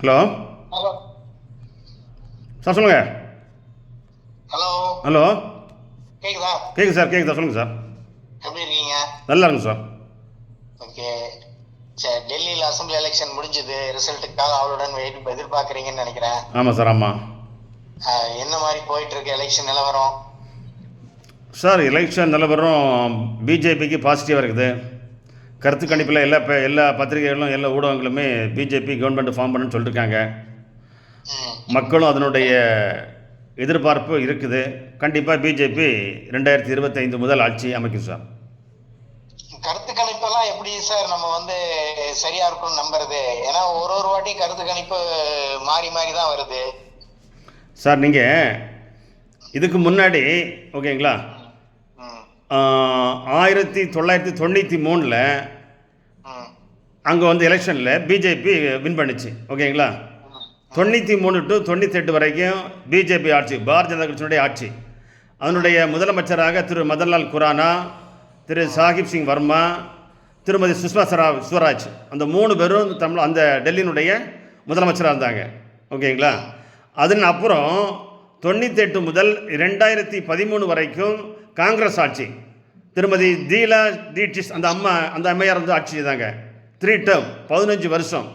Hello hello sir சொல்லுங்கள். Hello hello கேக்குதா? கேட்குது சார், கேட்குதா? சொல்லுங்கள் சார். எப்படி இருக்கீங்க? நல்லா இருக்குங்க சார். ஓகே. சரி, டெல்லியில் அசம்பிளி எலெக்ஷன் முடிஞ்சது. ரிசல்ட்டுக்காக அவளுடன் எதிர்பார்க்குறீங்கன்னு நினைக்கிறேன். ஆமாம் சார், ஆமாம் என்ன மாதிரி போயிட்டு இருக்கு எலெக்ஷன் நிலவரம்? சார். எலெக்ஷன் நிலவரம் பிஜேபிக்கு பாசிட்டிவாக இருக்குது. கருத்து கணிப்பில் எல்லா பத்திரிகைகளும் எல்லா ஊடகங்களுமே பிஜேபி கவர்மெண்ட் ஃபார்ம் பண்ணுன்னு சொல்லியிருக்காங்க. மக்களும் அதனுடைய எதிர்பார்ப்பு இருக்குது. கண்டிப்பாக பிஜேபி 2025 முதல் ஆட்சி அமைக்கும் சார். கருத்து கணிப்பெல்லாம் எப்படி சார் நம்ம சரியா இருக்கும்னு நம்புறது? ஏன்னா ஒரு வாட்டி கருத்து கணிப்பு மாறி மாறி தான் வருது சார். நீங்கள் இதுக்கு முன்னாடி ஓகேங்களா, 1993 அங்கே எலெக்ஷனில் பிஜேபி வின் பண்ணிச்சு. ஓகேங்களா, 93 to 98 வரைக்கும் பிஜேபி ஆட்சி, பாரதிய ஜனதா கட்சியினுடைய ஆட்சி. அதனுடைய முதலமைச்சராக திரு மதன்லால் குரானா, திரு சாஹிப் சிங் வர்மா, திருமதி சுஷ்மா ஸ்வராஜ், அந்த 3 பேரும் அந்த டெல்லியினுடைய முதலமைச்சராக இருந்தாங்க. ஓகேங்களா, அதன் அப்புறம் 98 முதல் 2013 வரைக்கும் காங்கிரஸ் ஆட்சி. திருமதி தீலா தீட்சித் அந்த அம்மையார் ஆட்சி செய்தாங்க. 3 டேர்ம், 15 வருஷம்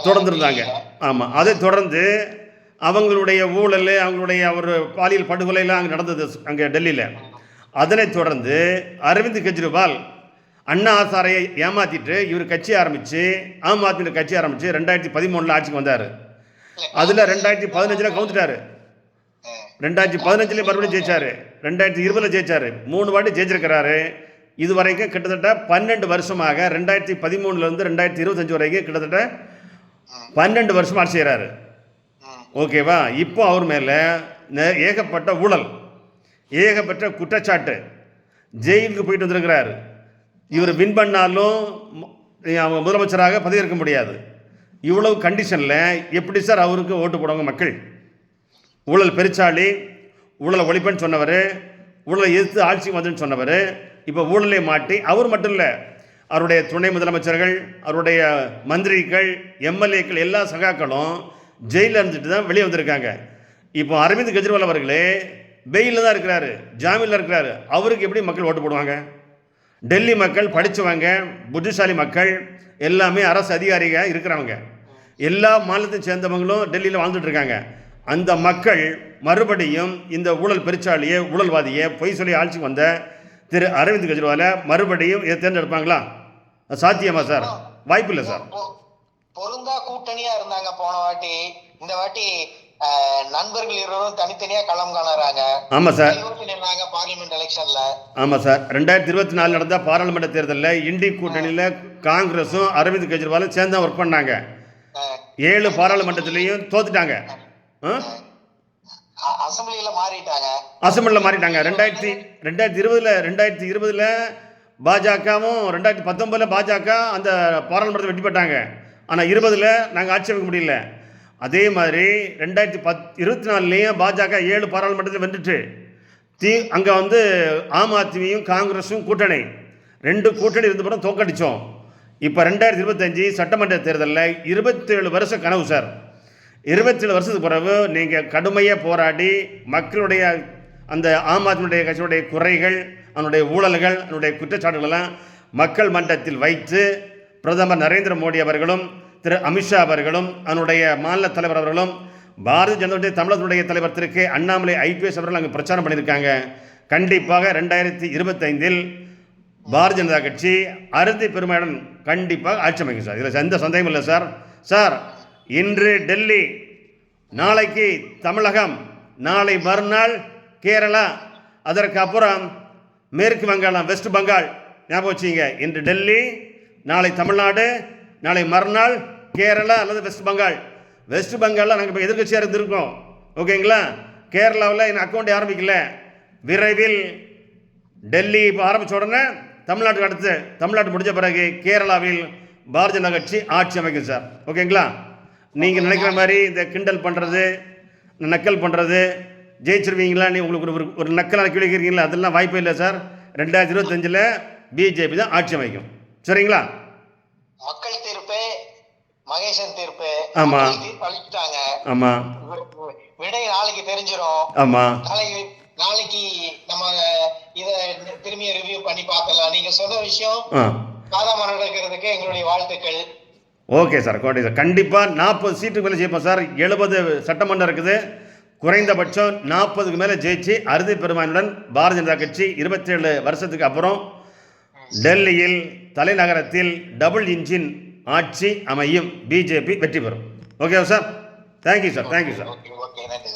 தொடர்ந்துருந்தாங்க. ஆமாம், அதை தொடர்ந்து அவங்களுடைய ஊழல், அவங்களுடைய பாலியல் படுகொலைலாம் அங்கே நடந்தது அங்கே டெல்லியில். அதனைத் தொடர்ந்து அரவிந்த் கெஜ்ரிவால் அண்ணா ஹசாரையை ஏமாற்றிட்டு இவர் கட்சி ஆரம்பித்து, ஆம் ஆத்மி கட்சி ஆரம்பித்து 2013 ஆட்சிக்கு வந்தார். அதில் 2015 கவுந்துட்டார். 2015 மறுபடியும் ஜெயிச்சார். 2020 ஜெயிச்சார். 3 வாட்டி ஜெயிச்சிருக்கிறாரு. இது வரைக்கும் கிட்டத்தட்ட 12 வருஷமாக 2013 2025 வரைக்கும் கிட்டத்தட்ட 12 வருஷம் ஆட்சி செய்கிறாரு. ஓகேவா, இப்போ அவர் மேலே ஏகப்பட்ட ஊழல், ஏகப்பட்ட குற்றச்சாட்டு, ஜெயிலுக்கு போயிட்டு வந்திருக்கிறார். இவர் வின் பண்ணாலும் முதலமைச்சராக பதவியேற்க முடியாது. இவ்வளவு கண்டிஷனில் எப்படி சார் அவருக்கு ஓட்டு போடுவாங்க மக்கள்? ஊழல் பெருச்சாளி, ஊழலை ஒழிப்பேன்னு சொன்னவர், ஊழலை எதிர்த்து ஆட்சிக்கு வந்துன்னு சொன்னவர், இப்போ ஊழலை மாட்டி அவர் மட்டும் இல்லை, அவருடைய துணை முதலமைச்சர்கள், அவருடைய மந்திரிகள், எம்எல்ஏக்கள், எல்லா சகாக்களும் ஜெயிலில் இருந்துட்டு தான் வெளியே வந்திருக்காங்க. இப்போ அரவிந்த் கெஜ்ரிவால் அவர்களே பெயிலில் தான் இருக்கிறாரு, ஜாமீனில் இருக்கிறாரு. அவருக்கு எப்படி மக்கள் ஓட்டு போடுவாங்க? டெல்லி மக்கள் படித்தவங்க, புத்திசாலி மக்கள், எல்லாமே அரசு அதிகாரிகள் இருக்கிறவங்க, எல்லா மாநிலத்தையும் சேர்ந்தவங்களும் டெல்லியில் வாழ்ந்துட்டு இருக்காங்க. அந்த மக்கள் மறுபடியும் இந்த ஊழல் பெருச்சாலியை, ஊழல்வாதியை, பொய் சொல்லி ஆட்சிக்கு வந்த திரு அரவிந்த் கெஜ்ரிவாலை மறுபடியும் இதை தேர்ந்தெடுப்பாங்களா? சாத்தியமா சார்? வாய்ப்பு இல்லை சார். பொருந்தா கூட்டணியா இருந்தாங்க போன வாட்டி. இந்த வாட்டி நண்பர்கள் இருவரும் தனித்தனியா களம் காணறாங்க. ஆமா சார், பார்லிமெண்ட் எலெக்ஷன்ல. ஆமா சார், 2024 நடந்த பாராளுமன்ற தேர்தலில் இண்டி கூட்டணியில் காங்கிரஸும் அரவிந்த் கெஜ்ரிவாலும் சேர்ந்து ஒர்க் பண்ணாங்க. 7 பாராளுமன்றத்திலையும் தோத்துட்டாங்க. அசம்பிளியில் மாறிட்டாங்க. 2020 பாஜகவும், 2019 பாஜக அந்த பாராளுமன்றத்தை வெற்றி பெற்றாங்க. ஆனால் 20 நாங்கள் ஆட்சி அமைக்க முடியல. அதே மாதிரி 2024 பாஜக 7 பாராளுமன்றத்தில் வென்றுட்டு அங்கே ஆம் ஆத்மியும் காங்கிரஸும் கூட்டணி, 2 கூட்டணி இருந்த பிறகு தோக்கடித்தோம். இப்போ 2025 சட்டமன்ற தேர்தலில் 27 வருஷம் கனவு சார். 27 வருஷத்துக்கு பிறகு நீங்கள் கடுமையாக போராடி மக்களுடைய அந்த ஆம் ஆத்மியுடைய கட்சியுடைய குறைகள், அதனுடைய ஊழல்கள், அதனுடைய குற்றச்சாட்டுகளெல்லாம் மக்கள் மன்றத்தில் வைத்து பிரதமர் நரேந்திர மோடி அவர்களும், திரு அமித்ஷா அவர்களும், அதனுடைய மாநில தலைவர் அவர்களும், பாரதிய ஜனதா தமிழகத்துடைய தலைவர் திரு கே அண்ணாமலை IPS அவர்கள் அங்கே பிரச்சாரம் பண்ணியிருக்காங்க. கண்டிப்பாக 2025 பாரதிய ஜனதா கட்சி அறுதி பெருமையுடன் கண்டிப்பாக ஆட்சி அமைக்கும் சார். இதில் எந்த சந்தேகமும் இல்லை சார். சார், இன்று டெல்லி, நாளைக்கு தமிழகம், நாளை மறுநாள் கேரளா, அதற்கு அப்புறம் மேற்கு வங்காளம், வெஸ்ட் பெங்கால். ஞாபகம் வச்சுங்க, இன்று டெல்லி, நாளை தமிழ்நாடு, நாளை மறுநாள் கேரளா அல்லது வெஸ்ட் பெங்கால். வெஸ்ட் பெங்காலில் நாங்கள் இப்போ எதிர்கட்சியாக இருந்திருக்கோம். ஓகேங்களா, கேரளாவில் என் அக்கௌண்ட் ஆரம்பிக்கல. விரைவில் டெல்லி இப்போ ஆரம்பித்த உடனே தமிழ்நாட்டுக்கு அடுத்து, தமிழ்நாட்டு முடிஞ்ச பிறகு கேரளாவில் பாரதிய ஜனதா கட்சி ஆட்சி அமைக்கும் சார். ஓகேங்களா, நீங்கள் நினைக்கிற மாதிரி இந்த கிண்டல் பண்ணுறது, நக்கல் பண்ணுறது, ஜெயிச்சிருவீங்களா, நீ உங்களுக்கு ஒரு நக்கலாக கிழிக்கிறீங்களா, அதெல்லாம் வாய்ப்பே இல்லை சார். 2025 பிஜேபி தான் ஆட்சி அமைக்கும். சரிங்களா? மக்கள் தீர்ப்பே மகேசன் தீர்ப்பு ஆமா. தீர்ப்பு அளிச்சுட்டாங்க. ஆமாம் விடை நாளைக்கு தெரிஞ்சிரும். ஆமாம் நாளைக்கு நம்ம இத திரும்பி ரிவ்யூ பண்ணி பார்க்கலாம். நீங்க சொன்ன விஷயம் ஆ சாதகமா நடக்கிறதுக்கு எங்களுடைய வாழ்த்துக்கள். ஓகே சார் கோட்டை சார் கண்டிப்பாக 40 சீட்டுக்கு மேலே ஜெயிப்போம் சார். 70 சட்டமன்றம் இருக்குது. குறைந்தபட்சம் 40க்கு மேலே ஜெயிச்சு அறுதி பெரும்பான்மையுடன் பாரதிய ஜனதா கட்சி 27 வருஷத்துக்கு அப்புறம் டெல்லியில் தலைநகரத்தில் டபுள் இன்ஜின் ஆட்சி அமையும். பிஜேபி வெற்றி பெறும். ஓகேவா sir? Thank you sir. Thank you sir. Okay நன்றி.